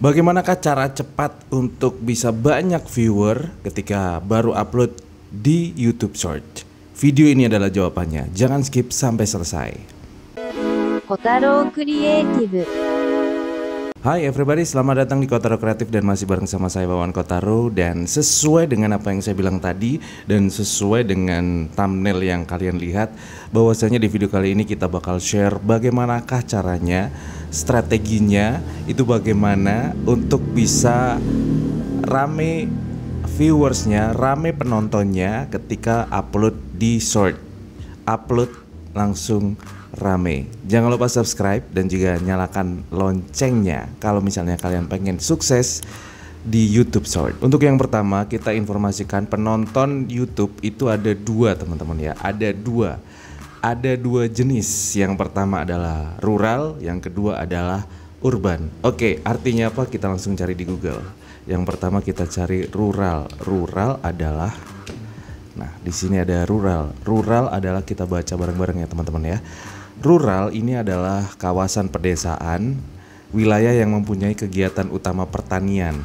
Bagaimanakah cara cepat untuk bisa banyak viewer ketika baru upload di YouTube Short? Video ini adalah jawabannya. Jangan skip sampai selesai. Kotaro Creative. Hai everybody, selamat datang di Kotaro Kreatif dan masih bareng sama saya Wawan Kotaro. Dan sesuai dengan apa yang saya bilang tadi dan sesuai dengan thumbnail yang kalian lihat, bahwasanya di video kali ini kita bakal share bagaimanakah caranya, strateginya itu bagaimana untuk bisa rame viewersnya, rame penontonnya ketika upload di short. Upload langsung rame. Jangan lupa subscribe dan juga nyalakan loncengnya kalau misalnya kalian pengen sukses di YouTube Short. Untuk yang pertama, kita informasikan penonton YouTube itu ada dua, teman-teman ya. Ada dua jenis. Yang pertama adalah rural, yang kedua adalah urban. Oke, artinya apa? Kita langsung cari di Google. Yang pertama kita cari rural. Rural adalah, nah di sini ada rural. Rural adalah, kita baca bareng-bareng ya teman-teman ya. Rural ini adalah kawasan pedesaan, wilayah yang mempunyai kegiatan utama pertanian,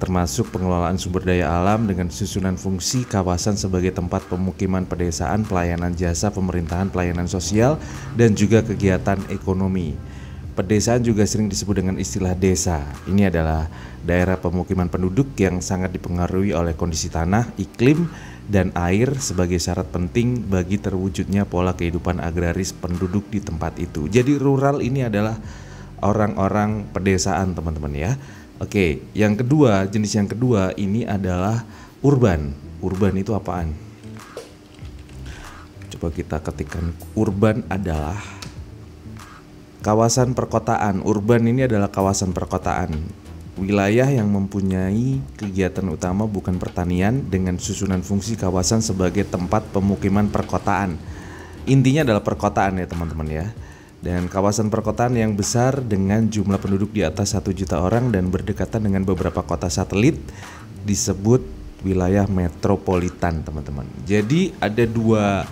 termasuk pengelolaan sumber daya alam dengan susunan fungsi kawasan sebagai tempat pemukiman pedesaan, pelayanan jasa pemerintahan, pelayanan sosial, dan juga kegiatan ekonomi. Pedesaan juga sering disebut dengan istilah desa. Ini adalah daerah pemukiman penduduk yang sangat dipengaruhi oleh kondisi tanah, iklim, dan air sebagai syarat penting bagi terwujudnya pola kehidupan agraris penduduk di tempat itu. Jadi rural ini adalah orang-orang pedesaan, teman-teman ya. Oke, yang kedua, jenis yang kedua ini adalah urban. Urban itu apaan? Coba kita ketikkan. Urban adalah kawasan perkotaan. Urban ini adalah kawasan perkotaan, wilayah yang mempunyai kegiatan utama bukan pertanian dengan susunan fungsi kawasan sebagai tempat pemukiman perkotaan. Intinya adalah perkotaan ya teman-teman ya. Dan kawasan perkotaan yang besar dengan jumlah penduduk di atas 1 juta orang dan berdekatan dengan beberapa kota satelit disebut wilayah metropolitan, teman-teman. Jadi ada dua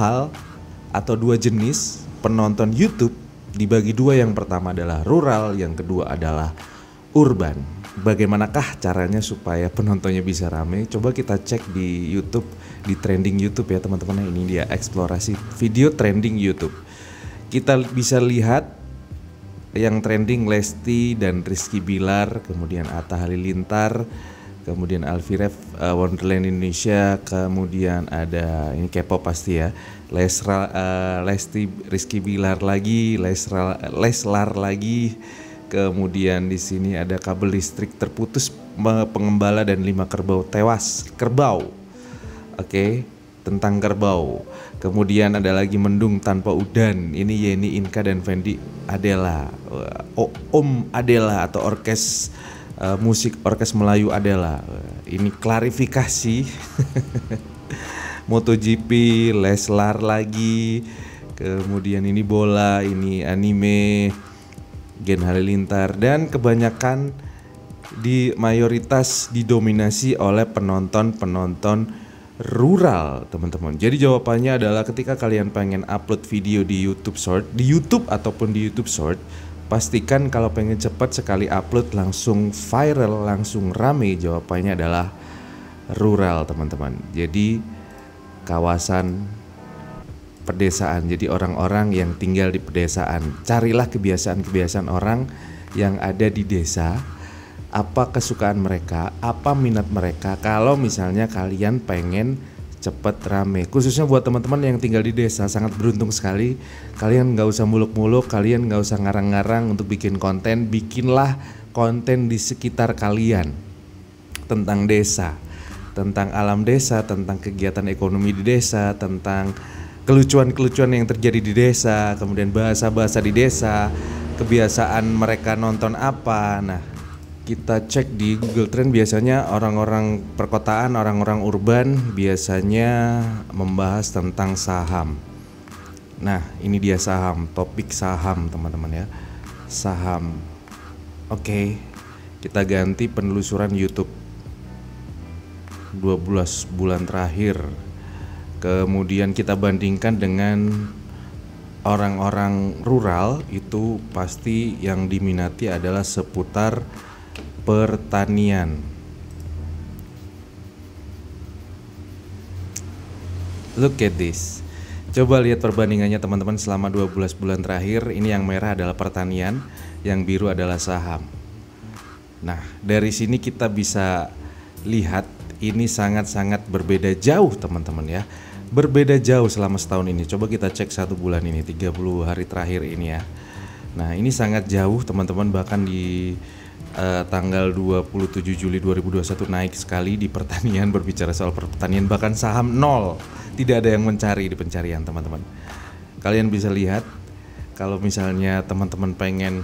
hal atau dua jenis penonton YouTube, dibagi dua. Yang pertama adalah rural, yang kedua adalah urban. Bagaimanakah caranya supaya penontonnya bisa rame? Coba kita cek di YouTube, di trending YouTube ya teman-teman. Ini dia eksplorasi video trending YouTube. Kita bisa lihat yang trending Lesti dan Rizky Bilar, kemudian Atta Halilintar, kemudian Alfie Rev, Wonderland Indonesia, kemudian ada ini K-pop pasti ya, Lesti, Rizky Bilar lagi, Leslar lagi. Kemudian di sini ada kabel listrik terputus, pengembala dan 5 kerbau tewas. Kerbau. Oke, tentang kerbau. Kemudian ada lagi mendung tanpa udan. Ini Yeni Inka dan Fendi Adela. Om Adela atau musik orkes Melayu Adela. Ini klarifikasi. MotoGP, Leslar lagi. Kemudian ini bola, ini anime, Gen Halilintar, dan kebanyakan di mayoritas didominasi oleh penonton rural, teman-teman. Jadi jawabannya adalah ketika kalian pengen upload video di YouTube Short, di YouTube ataupun di YouTube Short, pastikan kalau pengen cepat sekali upload langsung viral, langsung rame, jawabannya adalah rural, teman-teman. Jadi kawasan pedesaan, jadi orang-orang yang tinggal di pedesaan. Carilah kebiasaan-kebiasaan orang yang ada di desa, apa kesukaan mereka, apa minat mereka. Kalau misalnya kalian pengen cepet rame, khususnya buat teman-teman yang tinggal di desa, sangat beruntung sekali. Kalian nggak usah muluk-muluk, kalian nggak usah ngarang-ngarang untuk bikin konten. Bikinlah konten di sekitar kalian tentang desa, tentang alam desa, tentang kegiatan ekonomi di desa, tentang kelucuan-kelucuan yang terjadi di desa, kemudian bahasa-bahasa di desa, kebiasaan mereka nonton apa. Nah, kita cek di Google Trend, biasanya orang-orang perkotaan, orang-orang urban biasanya membahas tentang saham. Nah, ini dia saham, topik saham teman-teman ya. Saham. Oke, kita ganti penelusuran YouTube 12 bulan terakhir. Kemudian kita bandingkan dengan orang-orang rural itu pasti yang diminati adalah seputar pertanian. Look at this. Coba lihat perbandingannya teman-teman selama 12 bulan terakhir. Ini yang merah adalah pertanian, yang biru adalah saham. Nah, dari sini kita bisa lihat ini sangat-sangat berbeda jauh teman-teman ya. Berbeda jauh selama setahun ini. Coba kita cek 1 bulan ini, 30 hari terakhir ini ya. Nah, ini sangat jauh teman-teman, bahkan di tanggal 27 Juli 2021 naik sekali di pertanian. Berbicara soal pertanian, bahkan saham nol, tidak ada yang mencari di pencarian teman-teman. Kalian bisa lihat kalau misalnya teman-teman pengen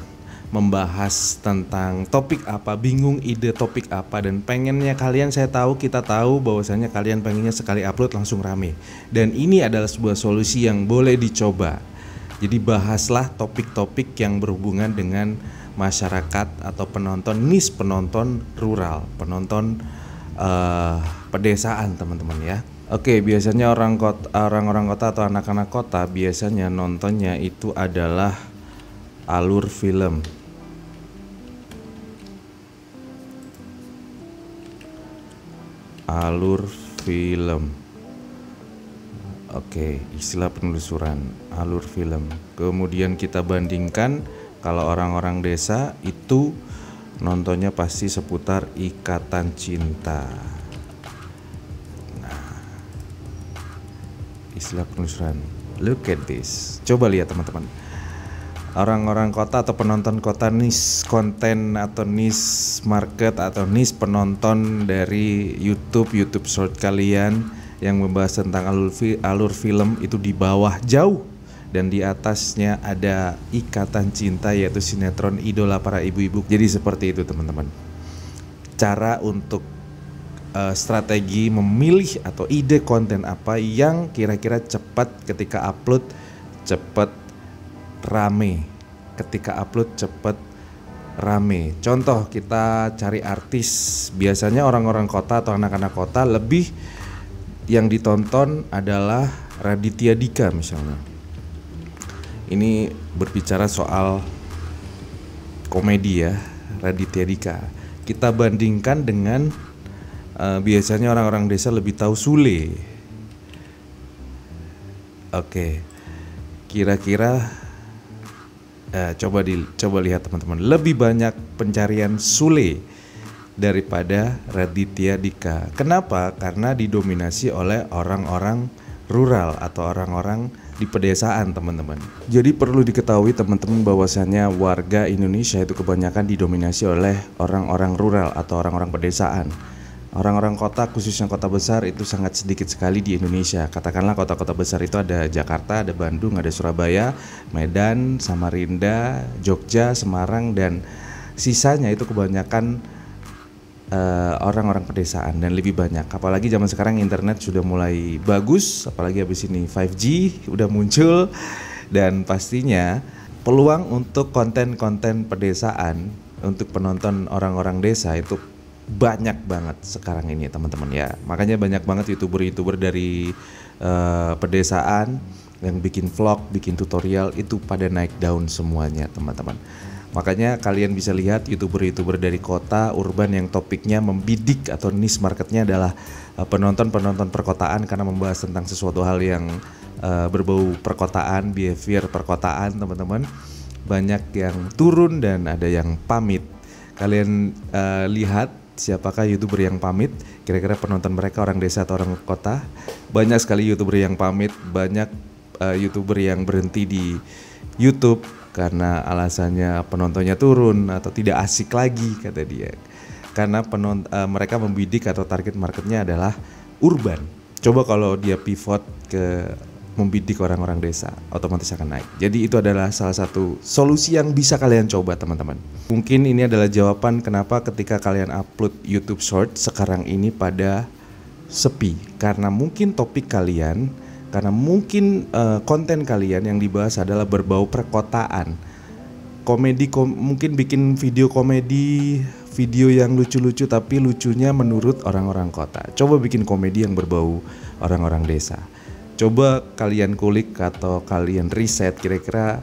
membahas tentang topik apa, bingung ide topik apa, dan pengennya kalian, saya tahu, kita tahu bahwasanya kalian pengennya sekali upload langsung rame, dan ini adalah sebuah solusi yang boleh dicoba. Jadi bahaslah topik-topik yang berhubungan dengan masyarakat atau penonton, niche penonton rural, penonton pedesaan teman-teman ya. Oke, biasanya orang-orang kota atau anak-anak kota biasanya nontonnya itu adalah alur film. Alur film. Oke, istilah penelusuran alur film. Kemudian kita bandingkan, kalau orang-orang desa itu nontonnya pasti seputar Ikatan Cinta. Nah, istilah penelusuran. Look at this. Coba lihat teman-teman. Orang-orang kota atau penonton kota, niche konten atau niche market atau niche penonton dari YouTube short kalian yang membahas tentang alur film itu di bawah jauh, dan di atasnya ada Ikatan Cinta, yaitu sinetron idola para ibu-ibu. Jadi seperti itu teman-teman. Cara untuk strategi memilih atau ide konten apa yang kira-kira cepat ketika upload, cepat rame. Ketika upload cepat rame. Contoh, kita cari artis. Biasanya orang-orang kota atau anak-anak kota lebih yang ditonton adalah Raditya Dika misalnya. Ini berbicara soal komedi ya, Raditya Dika. Kita bandingkan dengan biasanya orang-orang desa lebih tahu Sule. Oke, kira-kira coba lihat teman-teman, lebih banyak pencarian Sule daripada Raditya Dika. Kenapa? Karena didominasi oleh orang-orang rural atau orang-orang di pedesaan teman-teman. Jadi perlu diketahui teman-teman bahwasannya warga Indonesia itu kebanyakan didominasi oleh orang-orang rural atau orang-orang pedesaan. Orang-orang kota, khususnya kota besar, itu sangat sedikit sekali di Indonesia. Katakanlah kota-kota besar itu ada Jakarta, ada Bandung, ada Surabaya, Medan, Samarinda, Jogja, Semarang, dan sisanya itu kebanyakan orang-orang pedesaan dan lebih banyak. Apalagi zaman sekarang internet sudah mulai bagus, apalagi habis ini 5G udah muncul, dan pastinya peluang untuk konten-konten pedesaan untuk penonton orang-orang desa itu banyak banget sekarang ini teman-teman ya. Makanya banyak banget youtuber-youtuber dari pedesaan yang bikin vlog, bikin tutorial itu pada naik daun semuanya teman-teman. Makanya kalian bisa lihat youtuber-youtuber dari kota urban yang topiknya membidik atau niche marketnya adalah penonton-penonton perkotaan, karena membahas tentang sesuatu hal yang berbau perkotaan, behavior perkotaan teman-teman. Banyak yang turun dan ada yang pamit. Kalian lihat siapakah youtuber yang pamit? Kira-kira penonton mereka orang desa atau orang kota? Banyak sekali youtuber yang pamit, banyak youtuber yang berhenti di YouTube karena alasannya penontonnya turun atau tidak asik lagi kata dia. Karena mereka membidik atau target marketnya adalah urban. Coba kalau dia pivot ke membidik orang-orang desa, otomatis akan naik. Jadi itu adalah salah satu solusi yang bisa kalian coba teman-teman. Mungkin ini adalah jawaban kenapa ketika kalian upload YouTube Short sekarang ini pada sepi. Karena mungkin topik kalian, karena mungkin konten kalian yang dibahas adalah berbau perkotaan. Mungkin bikin video komedi, video yang lucu-lucu tapi lucunya menurut orang-orang kota. Coba bikin komedi yang berbau orang-orang desa. Coba kalian kulik atau kalian riset kira-kira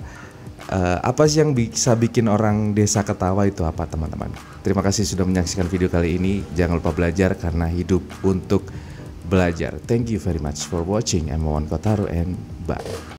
apa sih yang bisa bikin orang desa ketawa itu apa teman-teman. Terima kasih sudah menyaksikan video kali ini. Jangan lupa belajar karena hidup untuk belajar. Thank you very much for watching. I'm Wawan Kotaro and bye.